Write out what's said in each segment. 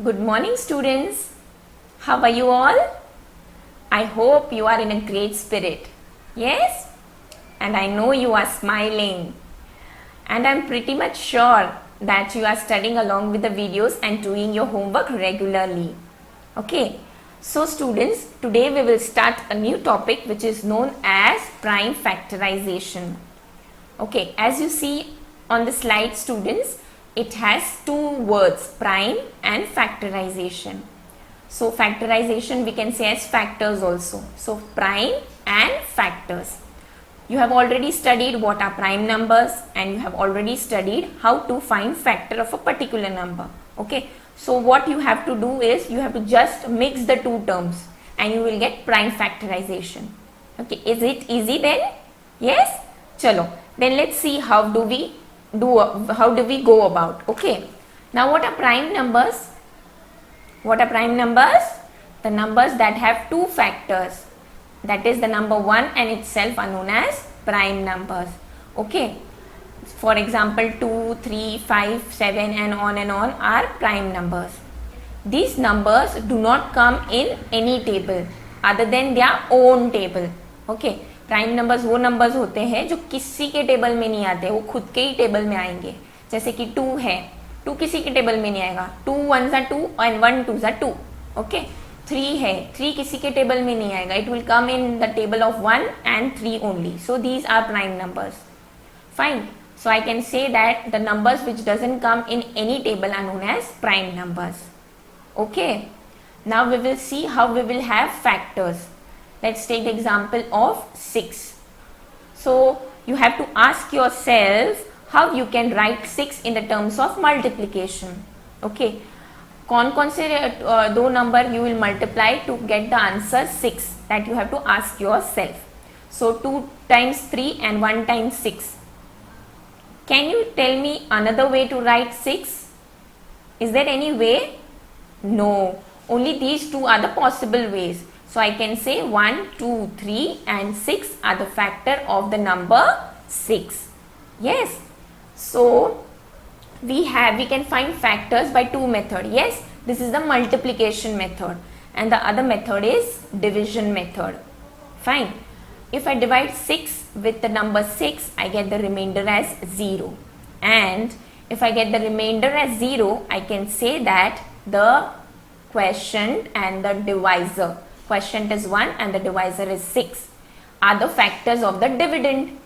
Good morning, students. How are you all? I hope you are in a great spirit. Yes? And I know you are smiling. And I'm pretty much sure that you are studying along with the videos and doing your homework regularly. Okay. So students, today we will start a new topic which is known as prime factorization. Okay. As you see on the slide, students, it has two words, prime and factorization. So factorization we can say as factors also. So prime and factors. You have already studied what are prime numbers and you have already studied how to find factor of a particular number. Okay. So what you have to do is you have to just mix the two terms and you will get prime factorization. Okay. Is it easy then? Yes? Chalo. Then let's see how do we go about. Okay. Now what are prime numbers? What are prime numbers? The numbers that have two factors. That is the number 1 and itself are known as prime numbers. Okay. For example, 2, 3, 5, 7 and on are prime numbers. These numbers do not come in any table other than their own table. Okay. Prime numbers वो numbers होते हैं जो किसी के table में नहीं आते, वो खुद के ही टेबल में आएंगे. जैसे कि 2 है, 2 किसी के टेबल में नहीं आएगा. 2 1s are 2 and 1 2s are 2. Okay. 3 है, 3 किसी के टेबल में नहीं आएगा. It will come in the table of 1 and 3 only. So these are prime numbers. Fine. So I can say that the numbers which doesn't come in any table are known as prime numbers. Okay. Now we will see how we will have factors. Let's take the example of 6. So you have to ask yourself how you can write 6 in the terms of multiplication. Okay. कौन से दो number you will multiply to get the answer 6? That you have to ask yourself. So 2 times 3 and 1 times 6. Can you tell me another way to write 6? Is there any way? No. Only these two are the possible ways. So I can say 1, 2, 3 and 6 are the factor of the number 6. Yes. So we can find factors by two methods. Yes. This is the multiplication method and the other method is division method. Fine. If I divide 6 with the number 6, I get the remainder as 0. And if I get the remainder as 0, I can say that the quotient and the divisor, quotient is 1 and the divisor is 6, are the factors of the dividend.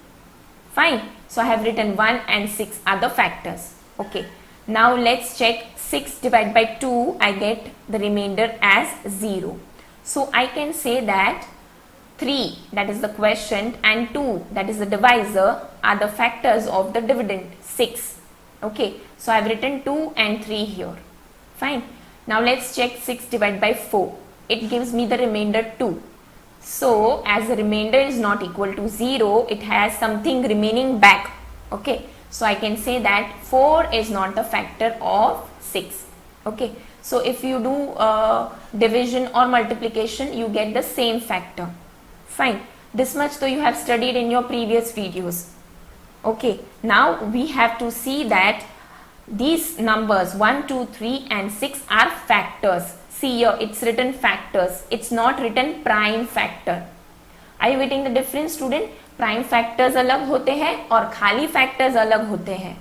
Fine. So I have written 1 and 6 are the factors. Okay. Now let's check 6 divided by 2, I get the remainder as 0. So I can say that 3, that is the quotient, and 2, that is the divisor, are the factors of the dividend, 6. Okay. So I have written 2 and 3 here. Fine. Now let's check 6 divided by 4. It gives me the remainder 2. So as the remainder is not equal to 0, it has something remaining back. Okay. So I can say that 4 is not the factor of 6. Okay. So if you do division or multiplication, you get the same factor. Fine. This much though you have studied in your previous videos. Okay. Now we have to see that these numbers 1, 2, 3 and 6 are factors. See here, it's written factors. It's not written prime factor. Are you getting the difference, student? Prime factors अलग होते हैं और खाली factors अलग होते हैं.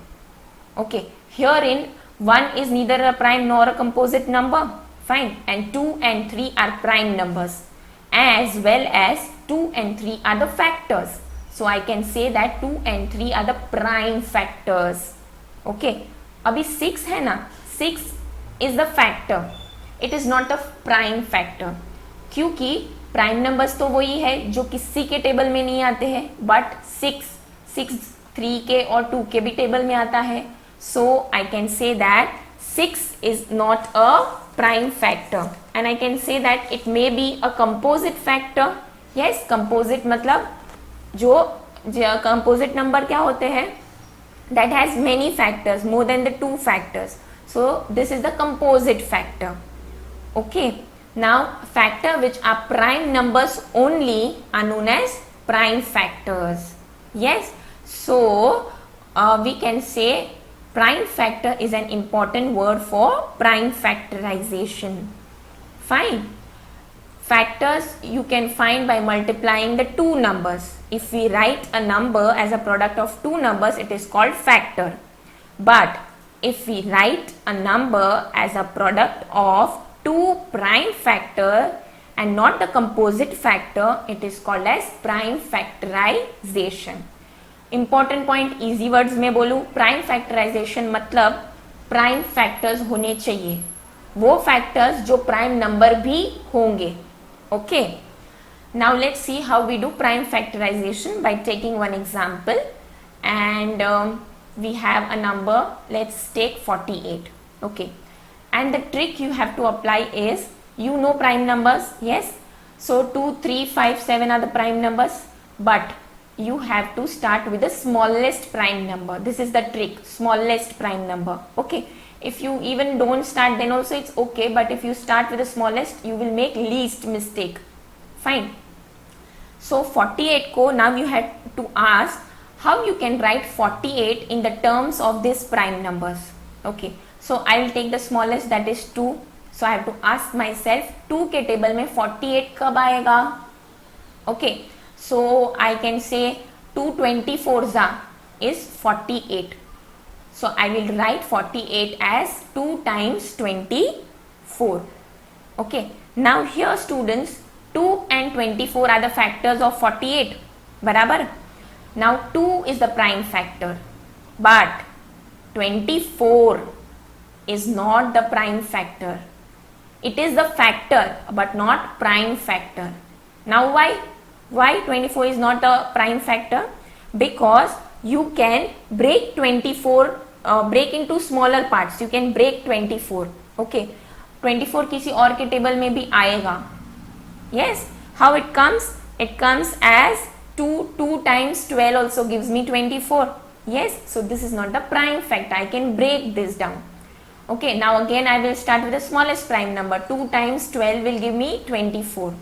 Okay. Herein 1 is neither a prime nor a composite number. Fine. And 2 and 3 are prime numbers. As well as 2 and 3 are the factors. So I can say that 2 and 3 are the prime factors. Okay. अभी 6 है ना, 6 is the factor. It is not a prime factor. क्योंकि prime numbers तो वही है जो किसी के टेबल में नहीं आते हैं, बट 6 3 के और 2 के भी टेबल में आता है. So I can say that 6 is not a prime factor and I can say that it may be a composite factor. Yes, composite मतलब जो composite number क्या होते हैं? That has many factors, more than the 2 factors. So this is the composite factor. Okay. Now factor which are prime numbers only are known as prime factors. Yes. So we can say Prime factor is an important word for prime factorization. Fine. Factors you can find by multiplying the two numbers. If we write a number as a product of two numbers, it is called factor. But if we write a number as a product of two prime factor and not the composite factor, it is called as prime factorization. Important point easy words में बोलूँ, prime factorization मतलब prime factors होने चाहिए, वो factors जो prime number भी होंगे. Okay. Now let's see how we do prime factorization by taking one example. And we have a number, let's take 48. Okay. And the trick you have to apply is, you know prime numbers, yes? So 2, 3, 5, 7 are the prime numbers, but you have to start with the smallest prime number. This is the trick, smallest prime number. Okay. If you even don't start, then also it's okay, but if you start with the smallest, you will make least mistake. Fine. So 48 ko, now you have to ask how you can write 48 in the terms of these prime numbers. Okay. So I will take the smallest, that is 2. So I have to ask myself 2 के table में 48 कब आएगा? Okay. So I can say 2 24s is 48. So I will write 48 as 2 times 24. Okay. Now here students, 2 and 24 are the factors of 48. बराबर? Now 2 is the prime factor, but 24 is not the prime factor. It is the factor but not prime factor. Now why? Why 24 is not a prime factor? Because you can break 24, break into smaller parts. You can break 24. Okay. 24 किसी और के table में भी आएगा. Yes. How it comes? It comes as 2 times 12 also gives me 24. Yes. So this is not the prime factor. I can break this down. Okay. Now again I will start with the smallest prime number. 2 times 12 will give me 24.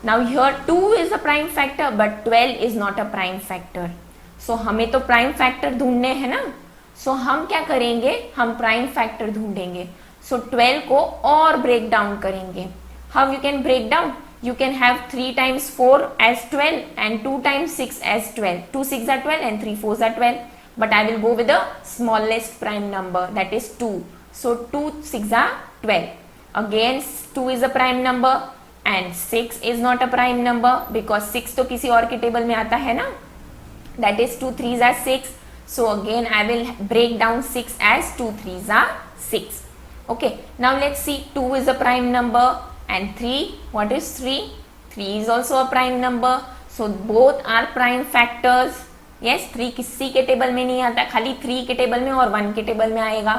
Now here 2 is a prime factor but 12 is not a prime factor. So हमें तो prime factor ढूंढने हैं ना. So हम क्या करेंगे? हम prime factor ढूंढेंगे. So 12 को और break down करेंगे. How you can break down? You can have 3 times 4 as 12 and 2 times 6 as 12. 2 6 are 12 and 3 4s are 12. But I will go with the smallest prime number, that is 2. So 2 6 are 12. Again 2 is a prime number and 6 is not a prime number because 6 तो किसी और के table में आता है ना. That is 2 3s are 6. So again I will break down 6 as 2 3s are 6. Okay. Now let's see, 2 is a prime number and 3. What is 3? 3 is also a prime number. So both are prime factors. Yes. 3 किसी के table में नहीं आता, खाली 3 के table में और 1 के टेबल में आएगा.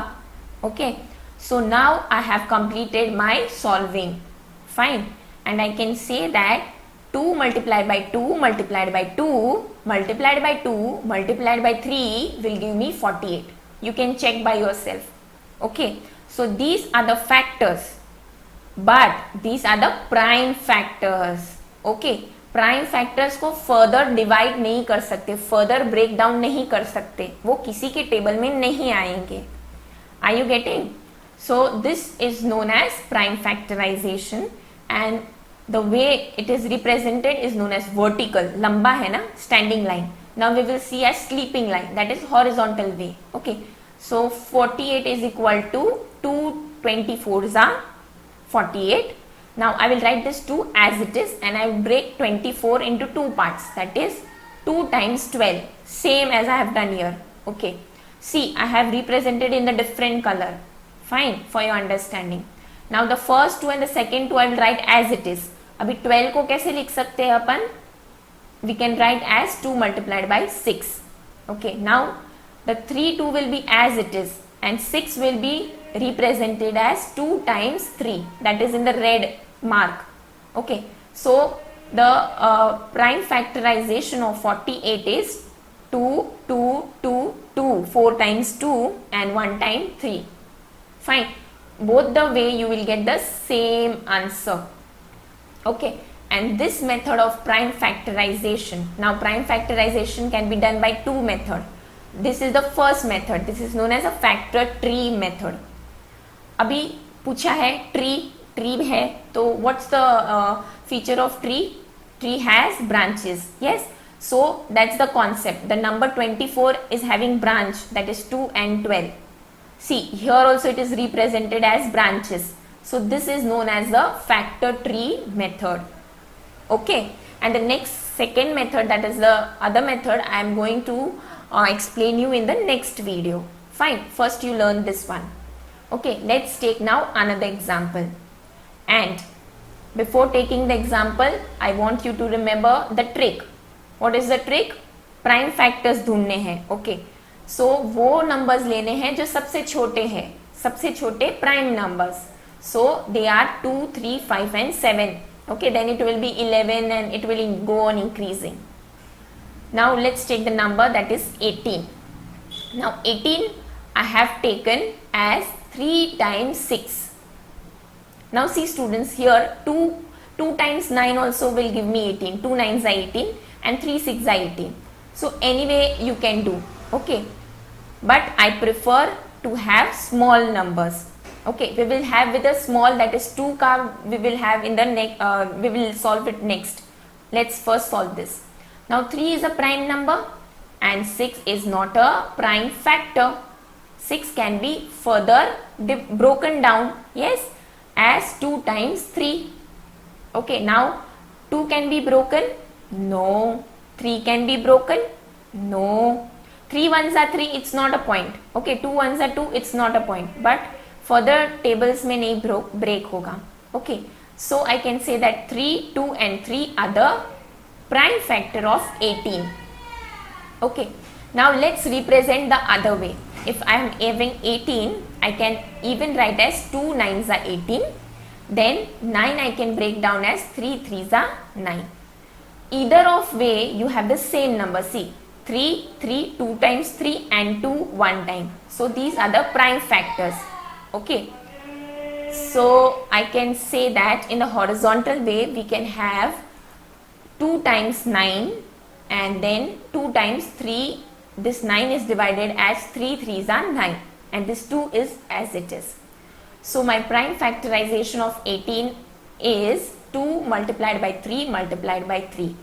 Okay. So now I have completed my solving. Fine. And I can say that 2 multiplied by 2 multiplied by 2 multiplied by 2 multiplied by 3 will give me 48. You can check by yourself. Okay. So these are the factors, but these are the prime factors. Okay. Prime factors को further divide नहीं कर सकते, further break down नहीं कर सकते, वो किसी के टेबल में नहीं आएंगे. Are you getting? So this is known as prime factorization and the way it is represented is known as vertical. लंबा है ना, standing line. Now we will see as sleeping line, that is horizontal way. Okay. So 48 is equal to 2 24s are 48. Now I will write this 2 as it is and I will break 24 into 2 parts, that is 2 times 12, same as I have done here. Okay. See, I have represented in the different color. Fine, for your understanding. Now the first 2 and the second 2 I will write as it is. अभी 12 को कैसे लिख सकते हैं अपन? We can write as 2 multiplied by 6. Okay. Now the 3 2 will be as it is and 6 will be represented as 2 times 3, that is in the red mark. Okay. So the prime factorization of 48 is 2 2 2 2, 4 times 2 and 1 time 3. Fine. Both the way you will get the same answer. Okay. And this method of prime factorization, now prime factorization can be done by two methods. This is the first method. This is known as a factor tree method. अभी पूछा है tree है तो what's the feature of tree? Tree has branches. Yes. So that's the concept. The number 24 is having branch, that is 2 and 12. See, here also it is represented as branches. So this is known as the factor tree method. Okay. And the second method, that is the other method, I am going to explain you in the next video. Fine. First you learn this one. Okay. Let's take now another example. And before taking the example, I want you to remember the trick. What is the trick? Prime factors ढूंढने हैं. Okay, सो वो numbers लेने हैं जो सबसे छोटे हैं, सबसे छोटे prime numbers. So they are 2, 3, 5 and 7. Okay, then it will be 11 and it will go on increasing. Now let's take the number that is 18. Now 18 I have taken as 3 times 6. Now see students, here 2 times 9 also will give me 18. 2 9s are 18 and 3 6 are 18. So anyway you can do. Okay, but I prefer to have small numbers. Okay, we will have with a small, that is 2 ka we will have in the next, we will solve it next. Let's first solve this. Now 3 is a prime number and 6 is not a prime factor. 6 can be further broken down, yes, as 2 times 3. Okay, now 2 can be broken. No. 3 can be broken. No. 3 ones are 3, it's not a point. Okay, 2 ones are 2, it's not a point. But further tables में नहीं break होगा. Okay, so I can say that 3, 2 and 3 are the prime factor of 18. Okay, now let's represent the other way. If I am having 18, I can even write as 2 9s are 18. Then 9 I can break down as 3 3s are 9. Either of way you have the same number. See, 3, 3, 2 times 3 and 2 1 time. So these are the prime factors. Okay. So I can say that in the horizontal way we can have 2 times 9 and then 2 times 3. This 9 is divided as 3 3s are 9 and this 2 is as it is. So my prime factorization of 18 is 2 multiplied by 3 multiplied by 3.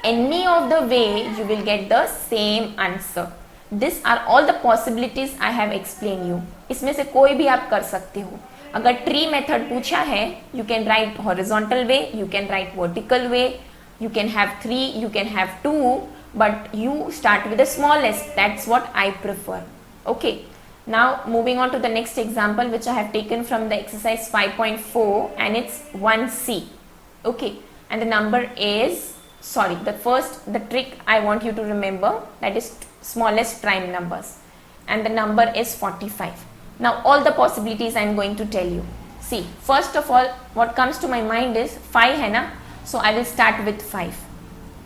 Any of the way you will get the same answer. These are all the possibilities I have explained you. इसमें से कोई भी आप कर सकते हो. अगर tree method पूछा है, you can write horizontal way, you can write vertical way, you can have 3, you can have 2, but you start with the smallest. That's what I prefer. Okay. Now moving on to the next example, which I have taken from the exercise 5.4 and it's 1C. Okay, and the number is, sorry, the trick I want you to remember, that is smallest prime numbers, and the number is 45. Now all the possibilities I am going to tell you. See, first of all what comes to my mind is 5 है ना, so I will start with 5.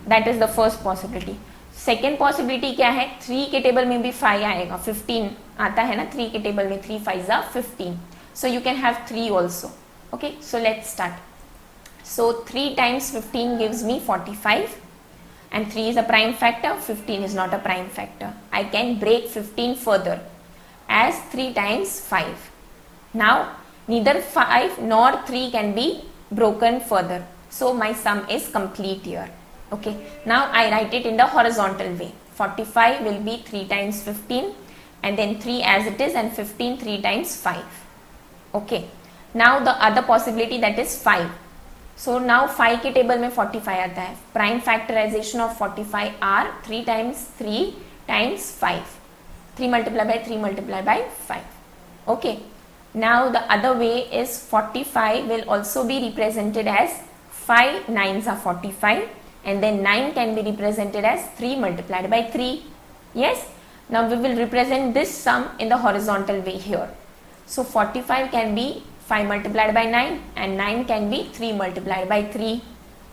That is the first possibility. Second possibility क्या है, 3 के table में भी 5 आएगा, 15 आता है ना 3 के टेबल में, 3 5s are 15. So you can have 3 also. Okay, so let's start. So 3 times 15 gives me 45 and 3 is a prime factor, 15 is not a prime factor. I can break 15 further as 3 times 5. Now neither 5 nor 3 can be broken further. So my sum is complete here. Okay, now I write it in the horizontal way. 45 will be 3 times 15 and then 3 as it is and 15 3 times 5. Okay, now the other possibility, that is 5. So now 5 के table में 45 आता है. Prime factorization of 45 are 3 times 3 times 5. 3 multiplied by 3 multiplied by 5. Okay, now the other way is 45 will also be represented as 5 9s are 45. And then 9 can be represented as 3 multiplied by 3. Yes. Now we will represent this sum in the horizontal way here. So 45 can be 5 multiplied by 9 and 9 can be 3 multiplied by 3.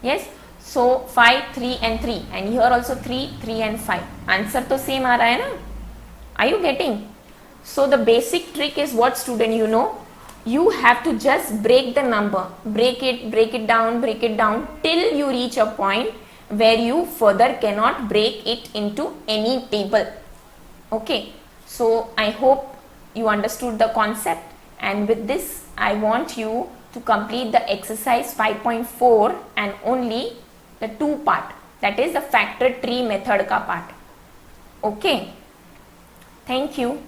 Yes. So 5, 3 and 3 and here also 3, 3 and 5. Answer to same आ रहा है ना? Are you getting? So the basic trick is what, student, you know? You have to just break the number, break it down till you reach a point where you further cannot break it into any table. Okay, so I hope you understood the concept, and with this I want you to complete the exercise 5.4 and only the 2 part, that is the factor tree method ka part. Okay, thank you.